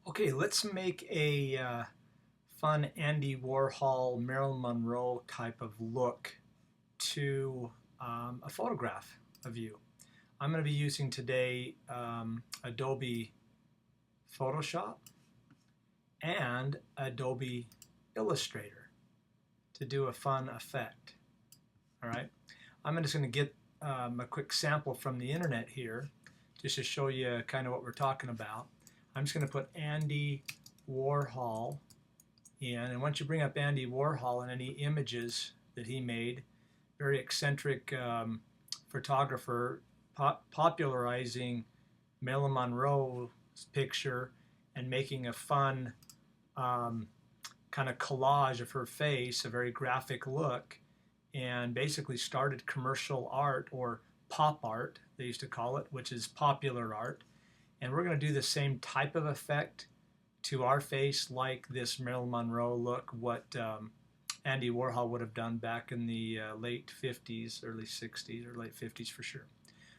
Okay, let's make a fun Andy Warhol, Marilyn Monroe type of look to a photograph of you. I'm going to be using today Adobe Photoshop and Adobe Illustrator to do a fun effect. All right, I'm just going to get a quick sample from the internet here just to show you kind of what we're talking about. I'm just going to put Andy Warhol in, and once you bring up Andy Warhol and any images that he made, very eccentric photographer, popularizing Marilyn Monroe's picture and making a fun kind of collage of her face, a very graphic look, and basically started commercial art, or pop art, they used to call it, which is popular art. And we're going to do the same type of effect to our face like this Marilyn Monroe look, what Andy Warhol would have done back in the late 50s, early 60s, or late 50s for sure.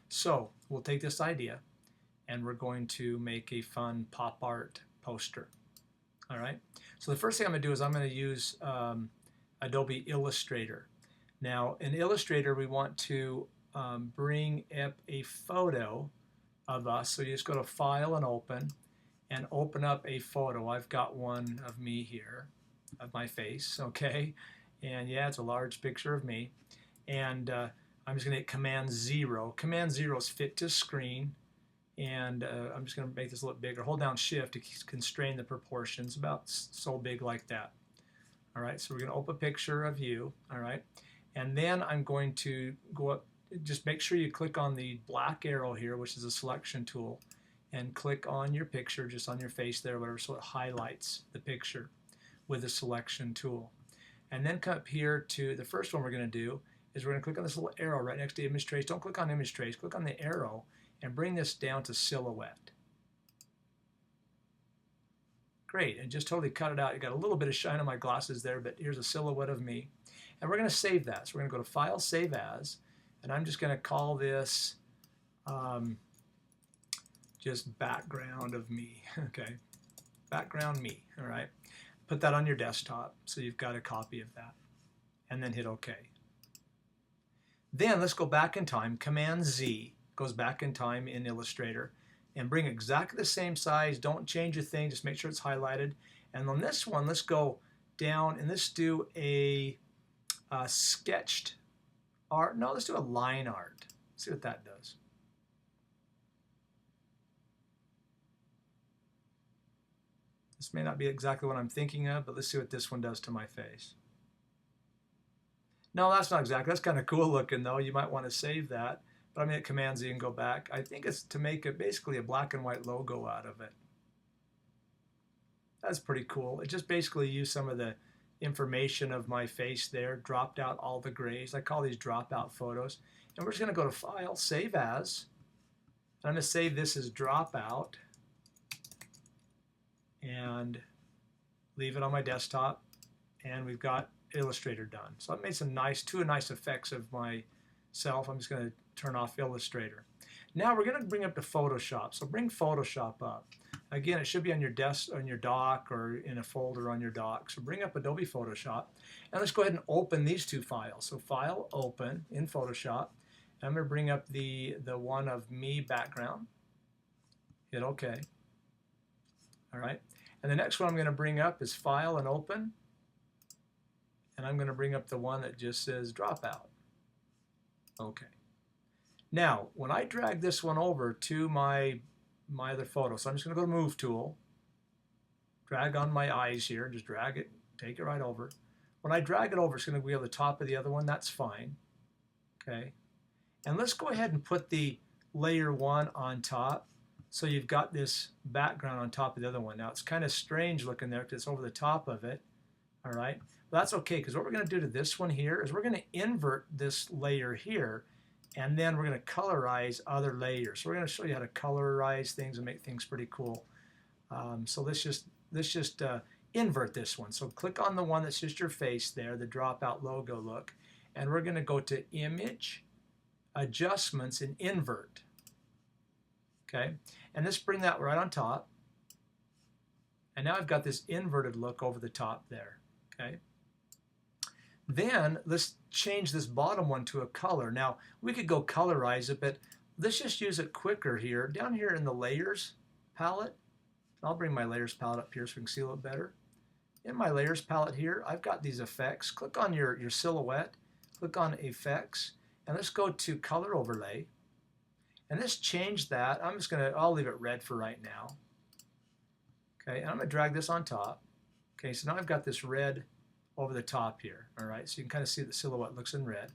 So we'll take this idea and we're going to make a fun pop art poster. All right. So the first thing I'm going to do is I'm going to use Adobe Illustrator. Now in Illustrator we want to bring up a photo of us. So you just go to File and open up a photo. I've got one of me here, of my face, okay? And yeah, it's a large picture of me. And I'm just going to hit Command 0. Command 0 is fit to screen. And I'm just going to make this a little bigger. Hold down Shift to constrain the proportions, about so big like that. All right, so we're going to open a picture of you, all right? And then I'm going to go up, just make sure you click on the black arrow here, which is a selection tool, and click on your picture, just on your face there, whatever, so it highlights the picture with the selection tool. And then come up here to the first one we're going to do is we're going to click on this little arrow right next to image trace. Don't click on image trace, click on the arrow and bring this down to silhouette. Great, and just totally cut it out. You got a little bit of shine on my glasses there, but here's a silhouette of me. And we're going to save that. So we're going to go to File, Save As, and I'm just going to call this just background of me, okay? Background me, all right? Put that on your desktop so you've got a copy of that, and then hit OK. Then let's go back in time. Command Z goes back in time in Illustrator, and bring exactly the same size. Don't change a thing, just make sure it's highlighted. And on this one, let's go down and let's do a sketched art. No, let's do a line art. See what that does. This may not be exactly what I'm thinking of, but let's see what this one does to my face. No, that's not exactly. That's kind of cool looking though. You might want to save that. But I'm going to hit Command Z and go back. I think it's to make it basically a black and white logo out of it. That's pretty cool. It just basically used some of the information of my face there, dropped out all the grays. I call these dropout photos. And we're just going to go to File, Save As. And I'm going to save this as Dropout and leave it on my desktop. And we've got Illustrator done. So I've made some two nice effects of myself. I'm just going to turn off Illustrator. Now we're going to bring up to Photoshop. So bring Photoshop up. Again, it should be on your desk, on your dock, or in a folder on your dock. So bring up Adobe Photoshop. And let's go ahead and open these two files. So File, Open in Photoshop. And I'm going to bring up the one of me background. Hit OK. All right. And the next one I'm going to bring up is File and Open. And I'm going to bring up the one that just says Dropout. OK. Now, when I drag this one over to my other photo, so I'm just going to go to Move Tool, drag on my eyes here, just drag it, take it right over. When I drag it over, it's going to be on the top of the other one. That's fine. Okay. And let's go ahead and put the layer 1 on top. So you've got this background on top of the other one. Now, it's kind of strange looking there because it's over the top of it. All right. But that's okay, because what we're going to do to this one here is we're going to invert this layer here, and then we're going to colorize other layers. So we're going to show you how to colorize things and make things pretty cool. So let's just invert this one. So click on the one that's just your face there, the dropout logo look, and we're going to go to Image, Adjustments, and Invert. Okay, and let's bring that right on top. And now I've got this inverted look over the top there. Okay. Then let's change this bottom one to a color. Now we could go colorize it, but let's just use it quicker here. Down here in the layers palette, I'll bring my layers palette up here so we can see a little better. In my layers palette here, I've got these effects. Click on your silhouette, click on effects, and let's go to color overlay. And let's change that. I'll leave it red for right now. Okay, and I'm gonna drag this on top. Okay, so now I've got this red over the top here. All right, so you can kind of see the silhouette looks in red.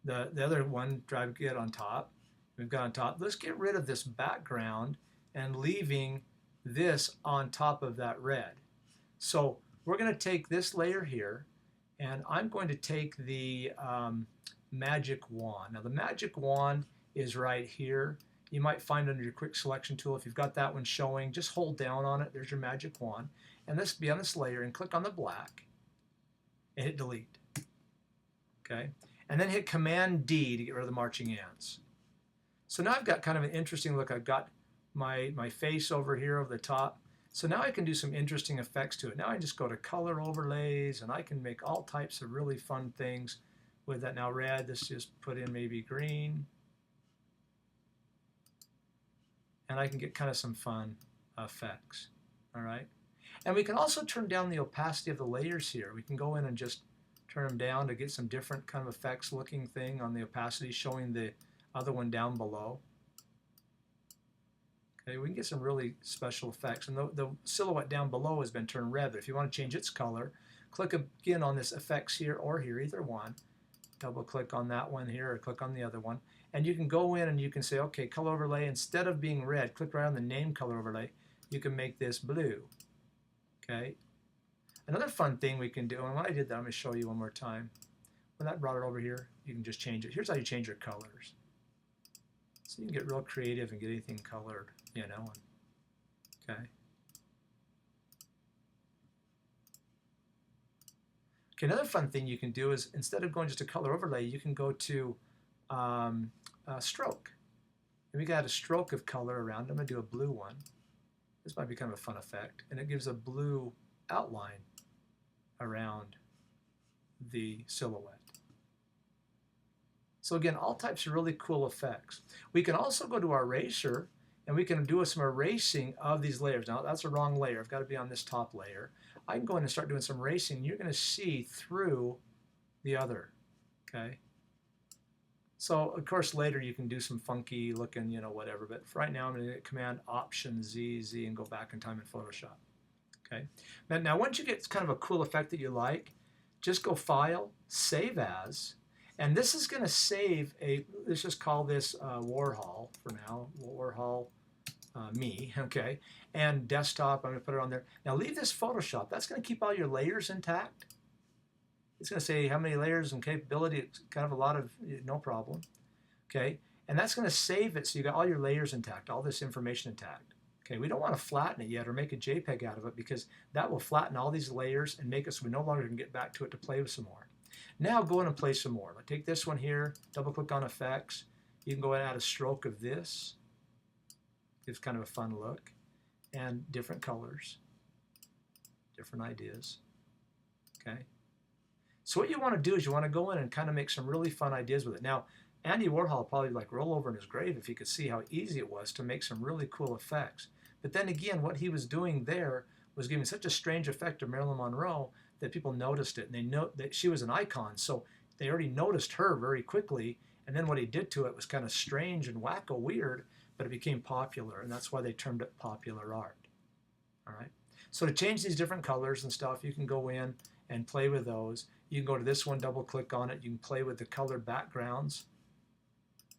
The other one, get on top. We've got on top. Let's get rid of this background and leaving this on top of that red. So we're going to take this layer here, and I'm going to take the magic wand. Now the magic wand is right here. You might find it under your quick selection tool. If you've got that one showing, just hold down on it. There's your magic wand. And this be on this layer and click on the black and hit delete. Okay, and then hit Command D to get rid of the marching ants. So now I've got kind of an interesting look. I've got my face over here over the top. So now I can do some interesting effects to it. Now I just go to color overlays and I can make all types of really fun things with that. Now red, let's just put in maybe green. And I can get kind of some fun effects. All right. And we can also turn down the opacity of the layers here. We can go in and just turn them down to get some different kind of effects looking thing on the opacity, showing the other one down below. Okay, we can get some really special effects. And the silhouette down below has been turned red, but if you want to change its color, click again on this effects here or here, either one. Double click on that one here or click on the other one. And you can go in and you can say, okay, color overlay, instead of being red, click right on the name color overlay. You can make this blue. Okay. Another fun thing we can do, and when I did that, I'm going to show you one more time. When that brought it over here, you can just change it. Here's how you change your colors. So you can get real creative and get anything colored, you know. Okay. Okay, another fun thing you can do is instead of going just to color overlay, you can go to stroke. And we got a stroke of color around. I'm going to do a blue one. This might be kind of a fun effect. And it gives a blue outline around the silhouette. So again, all types of really cool effects. We can also go to our eraser and we can do some erasing of these layers. Now that's a wrong layer. I've got to be on this top layer. I can go in and start doing some erasing. You're going to see through the other. Okay. So of course later you can do some funky looking, you know, whatever. But for right now I'm going to hit Command Option Z and go back in time in Photoshop. Okay. Now once you get kind of a cool effect that you like, just go File, Save As. And this is going to save let's just call this Warhol for now, Warhol me, okay? And desktop, I'm going to put it on there. Now leave this Photoshop. That's going to keep all your layers intact. It's going to say how many layers and capability. It's kind of a lot of, no problem, okay? And that's going to save it so you got all your layers intact, all this information intact. Okay, we don't want to flatten it yet or make a JPEG out of it because that will flatten all these layers and make it so we no longer can get back to it to play with some more. Now go in and play some more. Take this one here, double click on effects. You can go and add a stroke of this. Gives kind of a fun look. And different colors, different ideas. Okay. So what you want to do is you want to go in and kind of make some really fun ideas with it. Now, Andy Warhol would probably like roll over in his grave if he could see how easy it was to make some really cool effects. But then again, what he was doing there was giving such a strange effect to Marilyn Monroe that people noticed it, and they know that she was an icon, so they already noticed her very quickly. And then what he did to it was kind of strange and wacko weird, but it became popular, and that's why they termed it popular art. All right. So to change these different colors and stuff, you can go in and play with those. You can go to this one, double click on it. You can play with the colored backgrounds,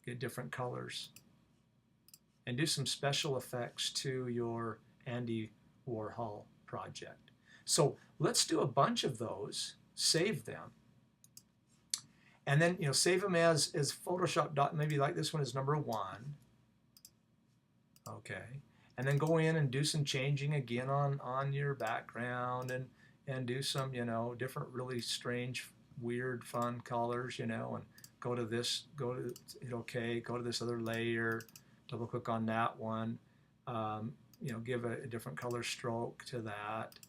get different colors, and do some special effects to your Andy Warhol project. So let's do a bunch of those, save them, and then save them as Photoshop dot, maybe like this one is number 1. Okay, and then go in and do some changing again on your background and do some different really strange, weird, fun colors, and go to this, hit OK, go to this other layer, double click on that one. give a different color stroke to that,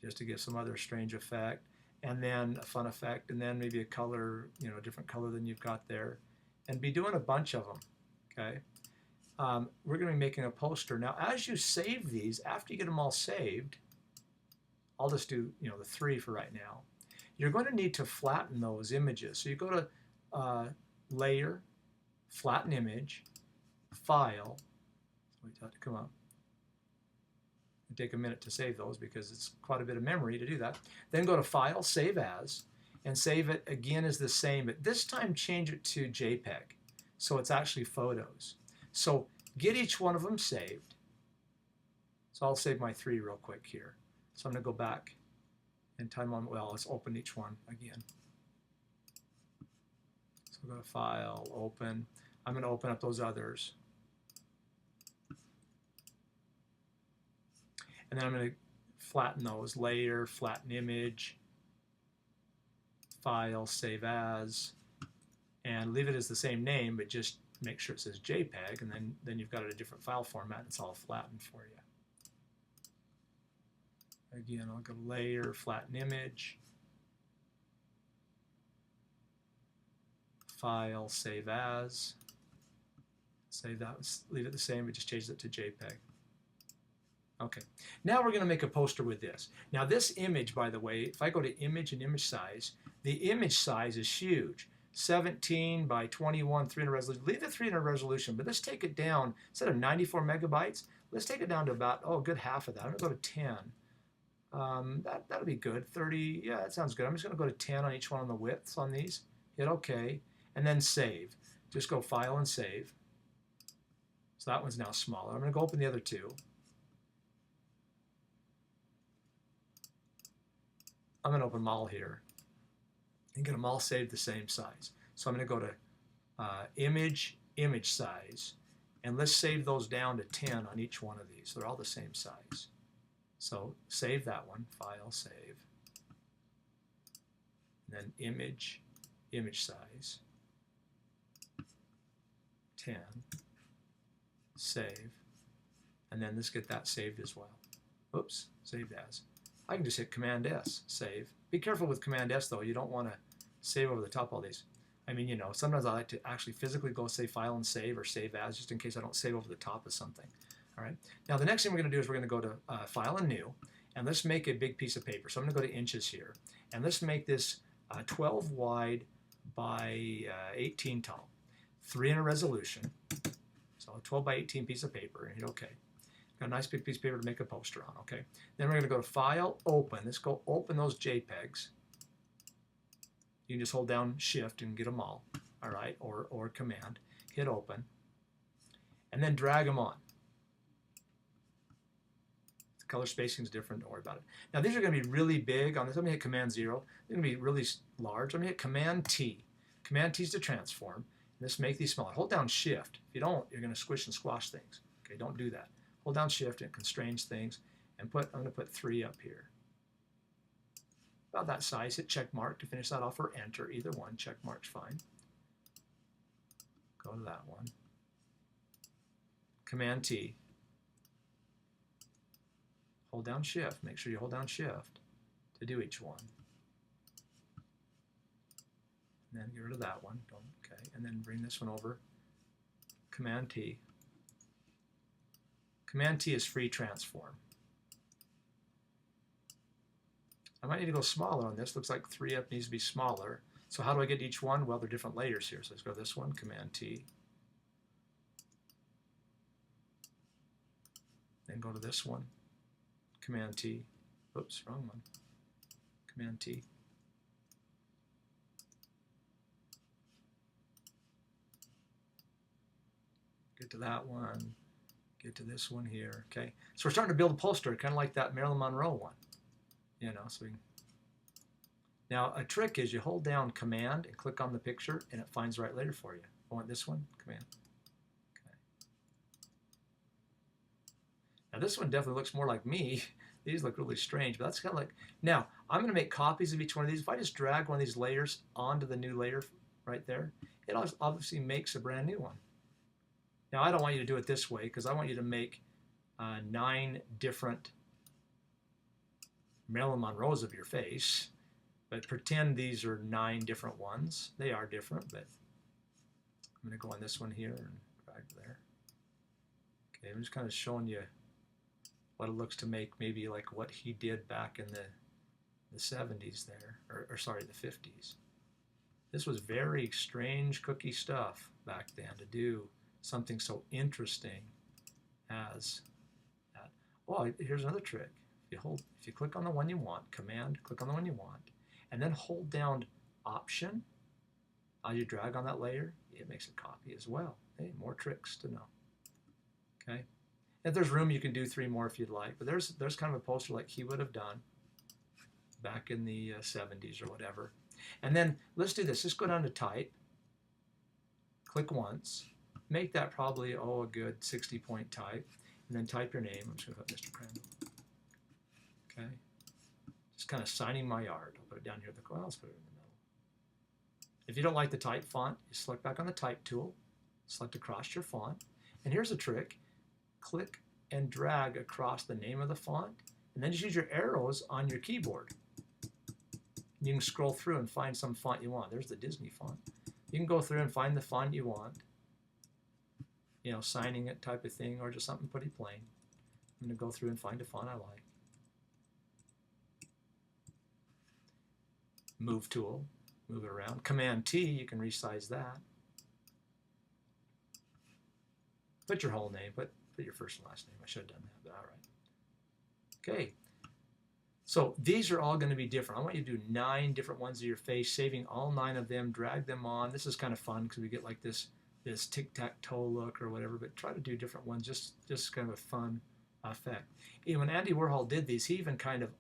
just to give some other strange effect, and then a fun effect, and then maybe a color, a different color than you've got there, and be doing a bunch of them, okay? We're going to be making a poster. Now, as you save these, after you get them all saved, I'll just do, the 3 for right now. You're going to need to flatten those images. So you go to Layer, Flatten Image, File. Wait for that to come up. It'll take a minute to save those because it's quite a bit of memory to do that. Then go to File, Save As, and save it again as the same, but this time change it to JPEG. So it's actually photos. So get each one of them saved. So I'll save my 3 real quick here. So I'm going to go back and time on, well, let's open each one again. So we'll go to File, Open. I'm going to open up those others. And then I'm going to flatten those. Layer, Flatten Image, File, Save As, and leave it as the same name, but just make sure it says JPEG, and then you've got it a different file format. It's all flattened for you. Again, I'll go Layer, Flatten Image, File, Save As, save that, leave it the same, but just change it to JPEG. Okay, now we're going to make a poster with this. Now this image, by the way, if I go to Image and Image Size, the image size is huge. 17 by 21, 300 resolution. Leave the 300 resolution, but let's take it down. Instead of 94 megabytes, let's take it down to about, a good half of that. I'm going to go to 10. That'll be good. 30, yeah, that sounds good. I'm just going to go to 10 on each one on the widths on these. Hit OK, and then save. Just go File and Save. So that one's now smaller. I'm going to go open the other 2. I'm going to open them all here and get them all saved the same size. So I'm going to go to Image, Image Size, and let's save those down to 10 on each one of these. They're all the same size. So save that one, File, Save, and then Image, Image Size, 10, Save, and then let's get that saved as well. Oops, saved as. I can just hit Command S, save. Be careful with Command S though, you don't want to save over the top all these. I mean, sometimes I like to actually physically go say File and Save or Save As just in case I don't save over the top of something. All right. Now the next thing we're going to do is we're going to go to File and New, and let's make a big piece of paper. So I'm going to go to Inches here, and let's make this 12 wide by 18 tall, 300 resolution. So a 12 by 18 piece of paper, and hit OK. Got a nice big piece of paper to make a poster on, okay? Then we're going to go to File, Open. Let's go open those JPEGs. You can just hold down Shift and get them all right? Or Command. Hit Open. And then drag them on. The color spacing is different, don't worry about it. Now these are going to be really big on this. Let me hit Command 0. They're going to be really large. Let me hit Command T. Command T is to transform. Let's make these smaller. Hold down Shift. If you don't, you're going to squish and squash things. Okay, don't do that. Hold down Shift, and it constrains things. And I'm going to put 3 up here. About that size. Hit check mark to finish that off, or Enter. Either one. Check mark's fine. Go to that one. Command T. Hold down Shift. Make sure you hold down Shift to do each one. And then get rid of that one. Okay. And then bring this one over. Command T. Command T is free transform. I might need to go smaller on this. Looks like 3 up needs to be smaller. So how do I get each one? Well, they're different layers here. So let's go to this one, Command T. Then go to this one, Command T. Oops, wrong one. Command T. Get to that one. Get to this one here, okay? So we're starting to build a poster, kind of like that Marilyn Monroe one. So now a trick is you hold down Command and click on the picture, and it finds the right layer for you. I want this one, Command. Okay. Now this one definitely looks more like me. These look really strange, but that's kind of like, now I'm going to make copies of each one of these. If I just drag one of these layers onto the new layer right there, it obviously makes a brand new one. Now I don't want you to do it this way because I want you to make 9 different Marilyn Monroes of your face, but pretend these are 9 different ones. They are different, but I'm going to go on this one here and drag there. Okay, I'm just kind of showing you what it looks to make maybe like what he did back in the 70s there, or sorry, the 50s. This was very strange cookie stuff back then to do something so interesting as that. Oh, here's another trick. If you click on the one you want, Command, click on the one you want, and then hold down Option, as you drag on that layer, it makes a copy as well. Hey, more tricks to know. Okay. If there's room, you can do 3 more if you'd like, but there's kind of a poster like he would have done back in the 70s or whatever. And then let's do this. Let's go down to Type, click once, make that probably, a good 60-point type, and then type your name. I'm just going to put Mr. Crandall. Okay. Just kind of signing my art. I'll put it down here. Well, let's put it in the middle. If you don't like the type font, you select back on the Type tool, select across your font, and here's a trick. Click and drag across the name of the font, and then just use your arrows on your keyboard. You can scroll through and find some font you want. There's the Disney font. You can go through and find the font you want, signing it type of thing, or just something pretty plain. I'm going to go through and find a font I like. Move tool, move it around. Command T, you can resize that. Put your whole name, put your first and last name. I should have done that, but all right. Okay. So these are all going to be different. I want you to do 9 different ones of your face, saving all 9 of them, drag them on. This is kind of fun because we get like this tic-tac-toe look or whatever, but try to do different ones, just kind of a fun effect. When Andy Warhol did these, he even kind of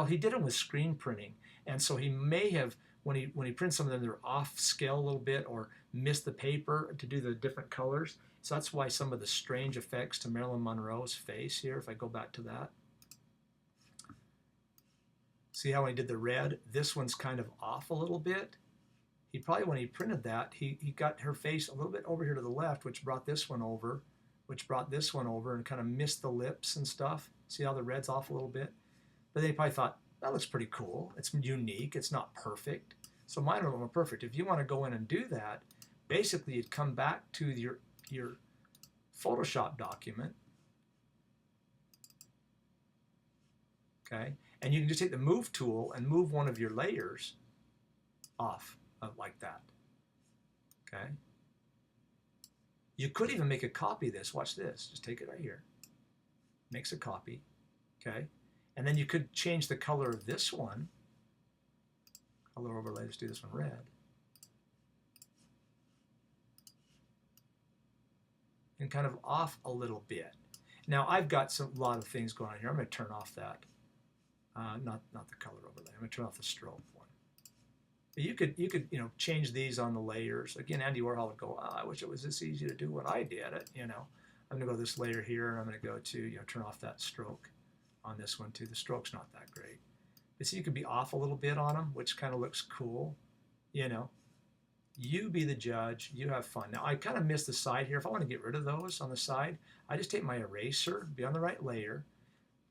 he did them with screen printing, and so he may have, when he prints some of them, they're off scale a little bit or missed the paper to do the different colors. So that's why some of the strange effects to Marilyn Monroe's face here, if I go back to that. See how when he did the red, this one's kind of off a little bit. He probably, when he printed that, he got her face a little bit over here to the left, which brought this one over, and kind of missed the lips and stuff. See how the red's off a little bit? But they probably thought, that looks pretty cool. It's unique. It's not perfect. So mine are a little more perfect. If you want to go in and do that, basically you'd come back to your Photoshop document, okay, and you can just take the Move tool and move one of your layers off like that, okay. You could even make a copy of this. Watch this. Just take it right here. Makes a copy, okay, and then you could change the color of this one. Color overlay. Let's do this one red. And kind of off a little bit. Now I've got a lot of things going on here. I'm going to turn off that, not the color overlay. I'm going to turn off the strobe one. But you could change these on the layers. Again, Andy Warhol would go, I wish it was this easy to do when I did it. I'm going to go to this layer here, and I'm going to go to turn off that stroke on this one too. The stroke's not that great. But see, you could be off a little bit on them, which kind of looks cool. You be the judge. You have fun. Now, I kind of missed the side here. If I want to get rid of those on the side, I just take my eraser, be on the right layer,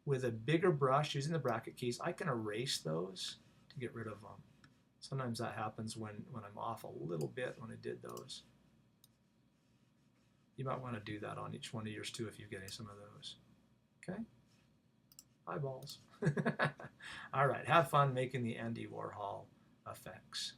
with a bigger brush using the bracket keys. I can erase those to get rid of them. Sometimes that happens when I'm off a little bit when I did those. You might want to do that on each one of yours too if you're getting some of those. Okay? Eyeballs. All right. Have fun making the Andy Warhol effects.